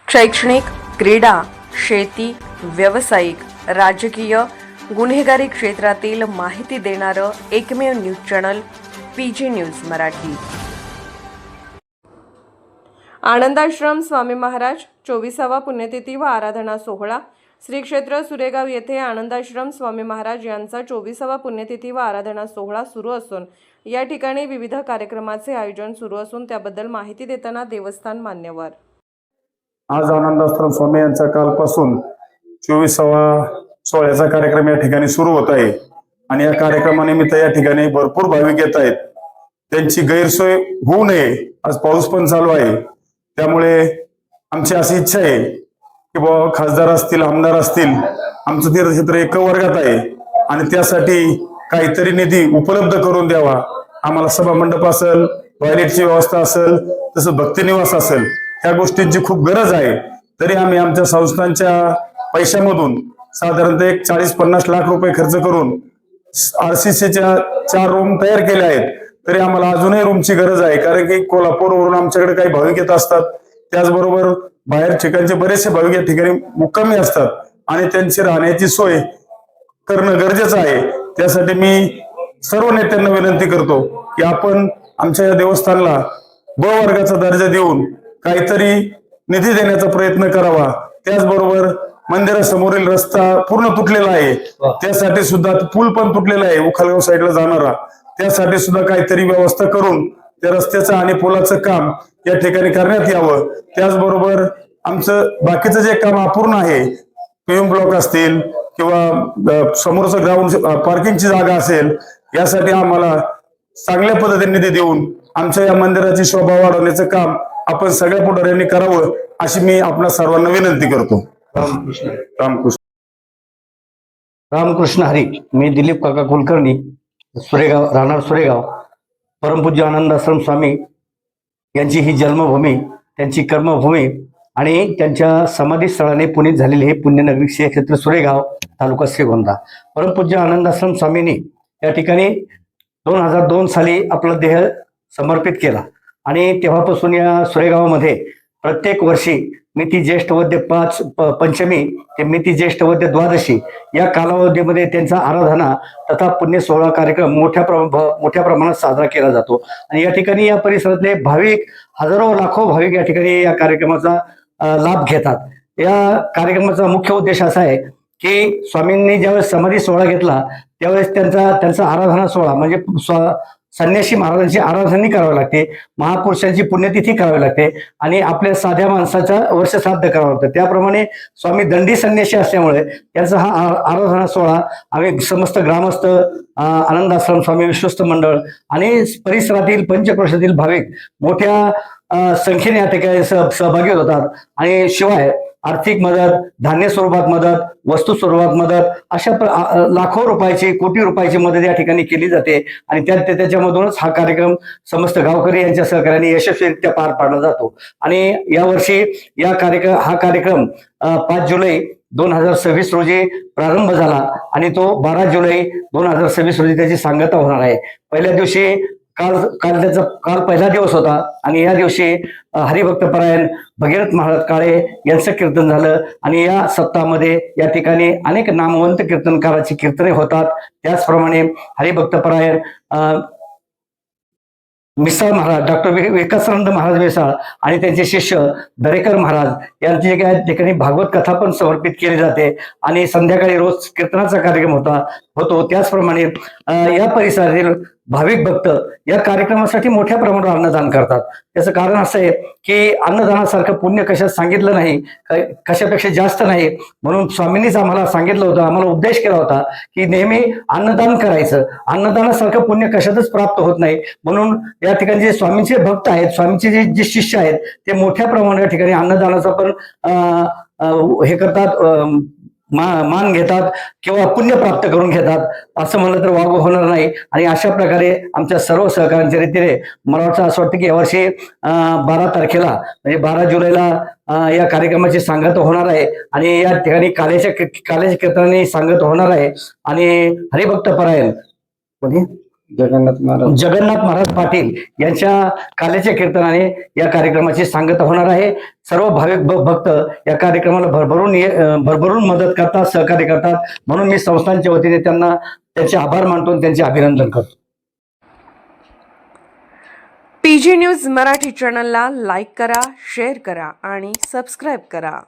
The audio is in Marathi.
शैक्षणिक, क्रीडा, शेती, व्यावसायिक, राजकीय, गुन्हेगारी क्षेत्रातील माहिती देणारं एकमेव news channel PG news Marathi. Anandashram Swami Maharaj 24वा पुण्यतिथी व आराधना सोहळा श्री क्षेत्र सुरेगाव येथे आनंदाश्रम स्वामी महाराज यांचा 24वा पुण्यतिथी व आराधना सोहळा सुरू असून या ठिकाणी विविध कार्यक्रमाचे आयोजन सुरू असून त्याबद्दल माहिती देताना देवस्थान मान्यवर। आज आनंदाश्रम स्वामी यांचा कालपासून 24वा सोहळ्याचा कार्यक्रम या ठिकाणी सुरू होत आहे आणि या कार्यक्रमानिमित्त या ठिकाणी भरपूर भाविक येत आहेत। त्यांची गैरसोय होऊ नये, आज पाऊस पण चालू आहे, त्यामुळे आमची अशी इच्छा आहे की बाबा खासदार असतील, आमदार असतील, आमचं तीर्थक्षेत्र एका वर्गात आहे आणि त्यासाठी काहीतरी निधी उपलब्ध करून द्यावा। आम्हाला सभा मंडप असेल, टॉयलेटची व्यवस्था असेल, तसं भक्तिनिवास असेल, ह्या गोष्टींची खूप गरज आहे। तरी आम्ही आमच्या संस्थांच्या पैशामधून साधारणतः एक 40-50 लाख रुपये खर्च करून RCCच्या 4 रूम तयार केल्या आहेत। तरी आम्हाला अजूनही रूमची गरज आहे, कारण की कोल्हापूरवरून आमच्याकडे काही भाविक येत असतात, त्याचबरोबर बाहेर ठिकाणचे बरेचसे भाविक या ठिकाणी मुक्कामी असतात आणि त्यांची राहण्याची सोय करणं गरजेचं आहे। त्यासाठी मी सर्व नेत्यांना विनंती करतो की आपण आमच्या या देवस्थानला ब वर्गाचा दर्जा देऊन काहीतरी निधी देण्याचा प्रयत्न करावा। त्याचबरोबर मंदिरासमोरील रस्ता पूर्ण तुटलेला आहे, त्यासाठी सुद्धा पूल पण तुटलेला आहे उखलगाव साईडला जाणारा, त्यासाठी सुद्धा काहीतरी व्यवस्था करून त्या रस्त्याचं आणि पुलाचं काम या ठिकाणी करण्यात यावं। त्याचबरोबर आमचं बाकीचं जे काम अपूर्ण आहे, PM ब्लॉक असतील किंवा समोरचं ग्राउंड पार्किंगची जागा असेल, यासाठी आम्हाला चांगल्या पद्धतीने निधी देऊन आमच्या या मंदिराची शोभा वाढवण्याचं काम आपण सगळ्या पुढाऱ्यांनी करावं, अशी मी आपल्या सर्वांना विनंती करतो। रामकृष्ण रामकृष्ण रामकृष्ण हरी। मी दिलीप काका कुलकर्णी, सुरेगाव, राहणार सुरेगाव। परमपूज्य आनंदाश्रम स्वामी यांची ही जन्मभूमी, त्यांची कर्मभूमी आणि त्यांच्या समाधी स्थळाने पुनीत झालेले हे पुण्यनगरी श्री क्षेत्र सुरेगाव, तालुका श्रीगोंदा। परमपूज्य आनंदाश्रम स्वामींनी या ठिकाणी 2002 साली आपला देह समर्पित केला आणि तेव्हापासून या सुरेगावामध्ये प्रत्येक वर्षी मिती ज्येष्ठ वद्य पंचमी ते मिती ज्येष्ठ वद्य द्वादशी या कालावधीमध्ये त्यांचा आराधना तथा पुण्य सोहळा कार्यक्रम मोठ्या प्रमाणात साजरा केला जातो आणि या ठिकाणी या परिसरातले भाविक हजारो लाखो भाविक या ठिकाणी या कार्यक्रमाचा लाभ घेतात। या कार्यक्रमाचा मुख्य उद्देश असा आहे की स्वामींनी ज्यावेळेस समाधी सोहळा घेतला त्यावेळेस त्यांचा आराधना सोहळा म्हणजे संन्यासी महाराजांची आराधना करावी लागते, महापुरुषांची पुण्यतिथी करावी लागते आणि आपल्या साध्या माणसाचा वर्ष श्राद्ध करावं लागतं। त्याप्रमाणे स्वामी दंडी संन्यासी असल्यामुळे त्यांचा हा आराधना सोहळा आम्ही समस्त ग्रामस्थ, आनंदाश्रम स्वामी विश्वस्त मंडळ आणि परिसरातील पंचक्रोशातील भाविक मोठ्या संख्येने या ठिकाणी सहभागी होतात आणि शिवाय आर्थिक मदत, धान्य स्वरूपात मदत, वस्तू स्वरूपात मदत, अशा लाखो रुपयाची, कोटी रुपयाची मदत या ठिकाणी केली जाते आणि त्याच्यामधूनच हा कार्यक्रम समस्त गावकरी यांच्या सहकार्याने यशस्वीरित्या पार पाडला जातो। आणि यावर्षी हा कार्यक्रम 5 जुलै 2026 रोजी प्रारंभ झाला आणि तो 12 जुलै 2026 रोजी त्याची सांगता होणार आहे। पहिल्या दिवशी काल पहिला दिवस होता आणि या दिवशी हरिभक्तपरायण भगीरथ महाराज काळे यांचं कीर्तन झालं आणि या सप्ताहामध्ये या ठिकाणी अनेक नामवंत कीर्तनकाराची कीर्तने होतात। त्याचप्रमाणे हरिभक्तपरायण मिसाळ महाराज, डॉक्टर विकासानंद महाराज मिसाळ आणि त्यांचे शिष्य दरेकर महाराज यांची या ठिकाणी भागवत कथा पण समर्पित केली जाते आणि संध्याकाळी रोज कीर्तनाचा कार्यक्रम होतो। त्याचप्रमाणे या परिसरातील भाविक भक्त या कार्यक्रमासाठी मोठ्या प्रमाणावर अन्नदान करतात। त्याचं कारण असं आहे की अन्नदानासारखं पुण्य कशात सांगितलं नाही, कशापेक्षा जास्त नाही, म्हणून स्वामींनीच आम्हाला सांगितलं होतं, आम्हाला उपदेश केला होता की नेहमी अन्नदान करायचं, अन्नदानासारखं पुण्य कशातच प्राप्त होत नाही। म्हणून या ठिकाणी जे स्वामींचे भक्त आहेत, स्वामींचे जे शिष्य आहेत, ते मोठ्या प्रमाणात या ठिकाणी अन्नदानाचा पण हे करतात, मान घेतात किंवा पुण्य प्राप्त करून घेतात, असं म्हणलं तर वावग होणार नाही। आणि अशा प्रकारे आमच्या सर्व सहकार्यांच्या रीतीने मला वाटतं असं वाटतं की यावर्षी 12 तारखेला म्हणजे 12 जुलैला या कार्यक्रमाची सांगता होणार आहे आणि या ठिकाणी काल्याच्या कीर्तनाने सांगता होणार आहे आणि हरिभक्तपरायण जगन्नाथ महाराज जगन्नाथ महाराज पाटील यांच्या काल्याच्या कीर्तनाने या कार्यक्रमाची सांगता होणार आहे. सर्व भाविक भक्त या कार्यक्रमाला भरभरून मदत करतात, सहकार्य करतात, म्हणून मी संस्थांच्या वतीने त्यांना त्यांचे आभार मानतो आणि त्यांचे अभिनंदन करतो. PG न्यूज मराठी चॅनलला लाईक करा, शेअर करा आणि सबस्क्राईब करा.